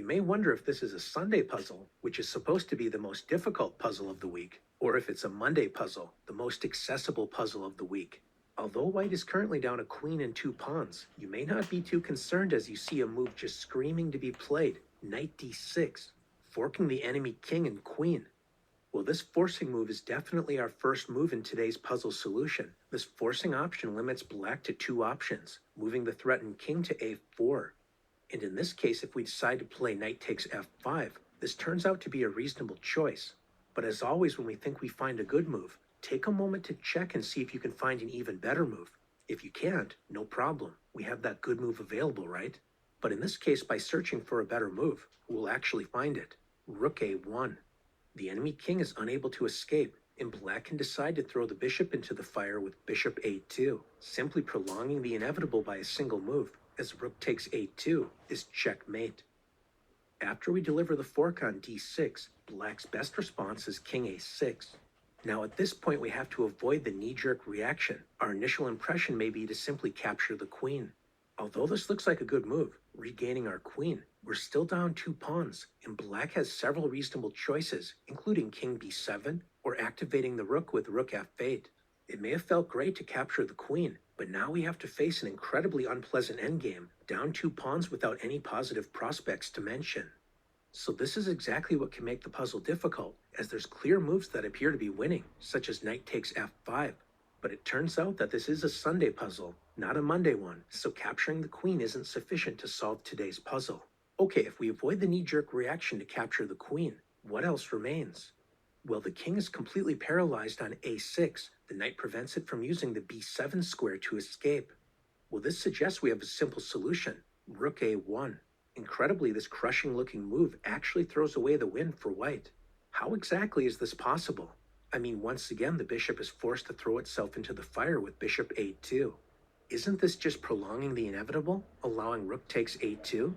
may wonder if this is a Sunday puzzle, which is supposed to be the most difficult puzzle of the week, or if it's a Monday puzzle, the most accessible puzzle of the week. Although white is currently down a queen and 2 pawns, you may not be too concerned as you see a move just screaming to be played, knight d6, forking the enemy king and queen. Well, this forcing move is definitely our first move in today's puzzle solution. This forcing option limits black to 2 options, moving the threatened king to a4. And in this case, if we decide to play knight takes f5, this turns out to be a reasonable choice. But as always, when we think we find a good move, take a moment to check and see if you can find an even better move. If you can't, no problem. We have that good move available, right? But in this case, by searching for a better move, we'll actually find it. Rook a1. The enemy king is unable to escape, and black can decide to throw the bishop into the fire with bishop a2, simply prolonging the inevitable by a single move, as rook takes a2 is checkmate. After we deliver the fork on d6, black's best response is king a6. Now at this point we have to avoid the knee-jerk reaction. Our initial impression may be to simply capture the queen. Although this looks like a good move, regaining our queen, we're still down 2 pawns, and black has several reasonable choices, including king b7 or activating the rook with rook f8. It may have felt great to capture the queen, but now we have to face an incredibly unpleasant endgame, down 2 pawns without any positive prospects to mention. So this is exactly what can make the puzzle difficult, as there's clear moves that appear to be winning, such as knight takes f5. But it turns out that this is a Sunday puzzle, not a Monday one, so capturing the queen isn't sufficient to solve today's puzzle. Okay, if we avoid the knee-jerk reaction to capture the queen, what else remains? Well, the king is completely paralyzed on a6. The knight prevents it from using the b7 square to escape. Well, this suggests we have a simple solution, rook a1. Incredibly, this crushing-looking move actually throws away the win for white. How exactly is this possible? I mean, once again, the bishop is forced to throw itself into the fire with bishop a2. Isn't this just prolonging the inevitable, allowing rook takes a2?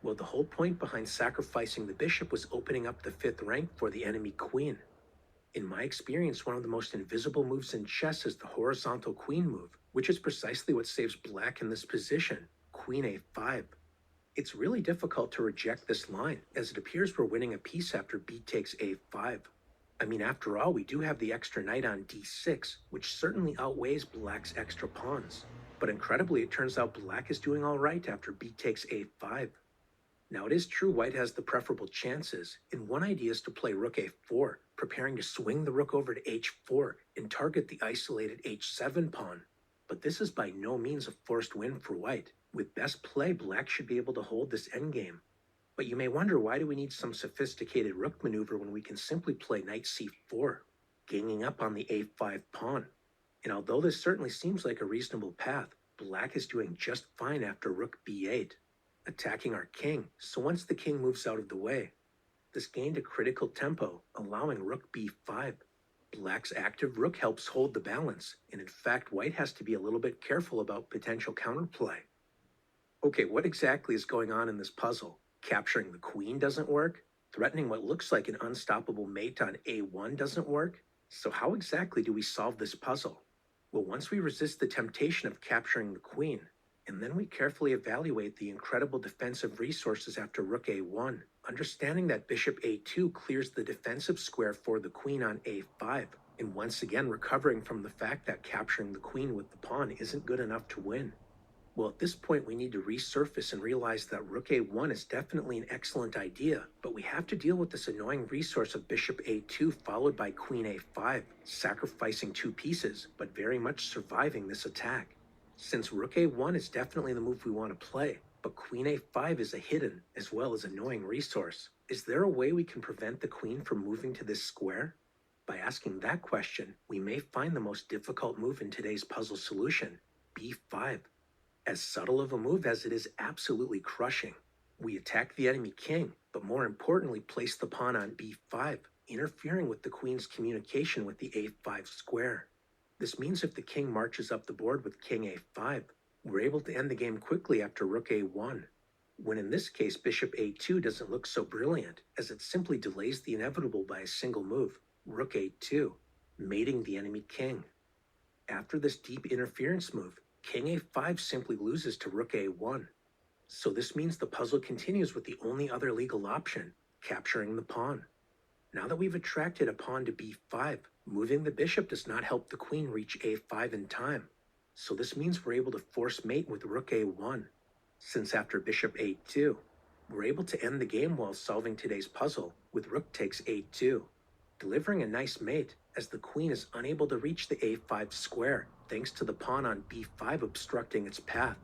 Well, the whole point behind sacrificing the bishop was opening up the 5th rank for the enemy queen. In my experience, one of the most invisible moves in chess is the horizontal queen move, which is precisely what saves black in this position, queen a5. It's really difficult to reject this line, as it appears we're winning a piece after b takes a5. I mean, after all, we do have the extra knight on d6, which certainly outweighs black's extra pawns. But incredibly, it turns out black is doing all right after b takes a5. Now, it is true white has the preferable chances, and one idea is to play rook a4, preparing to swing the rook over to h4 and target the isolated h7 pawn. But this is by no means a forced win for white. With best play, black should be able to hold this endgame. But you may wonder, why do we need some sophisticated rook maneuver when we can simply play knight c4, ganging up on the a5 pawn? And although this certainly seems like a reasonable path, black is doing just fine after rook b8, attacking our king, so once the king moves out of the way, this gained a critical tempo, allowing rook b5. Black's active rook helps hold the balance, and in fact, white has to be a little bit careful about potential counterplay. Okay, what exactly is going on in this puzzle? Capturing the queen doesn't work? Threatening what looks like an unstoppable mate on a1 doesn't work? So how exactly do we solve this puzzle? Well, once we resist the temptation of capturing the queen, and then we carefully evaluate the incredible defensive resources after rook a1, understanding that bishop a2 clears the defensive square for the queen on a5, and once again recovering from the fact that capturing the queen with the pawn isn't good enough to win. Well, at this point, we need to resurface and realize that rook a1 is definitely an excellent idea, but we have to deal with this annoying resource of bishop a2 followed by queen a5, sacrificing 2 pieces, but very much surviving this attack. Since rook a1 is definitely the move we want to play, but queen a5 is a hidden as well as annoying resource. Is there a way we can prevent the queen from moving to this square? By asking that question, we may find the most difficult move in today's puzzle solution, b5. As subtle of a move as it is absolutely crushing. We attack the enemy king, but more importantly place the pawn on b5, interfering with the queen's communication with the a5 square. This means if the king marches up the board with king a5, we're able to end the game quickly after rook a1, when in this case bishop a2 doesn't look so brilliant, as it simply delays the inevitable by a single move, rook a2, mating the enemy king. After this deep interference move, king a5 simply loses to rook a1. So this means the puzzle continues with the only other legal option, capturing the pawn. Now that we've attracted a pawn to b5, moving the bishop does not help the queen reach a5 in time. So this means we're able to force mate with rook a1. Since after bishop a2, we're able to end the game while solving today's puzzle with rook takes a2, delivering a nice mate as the queen is unable to reach the a5 square thanks to the pawn on b5 obstructing its path.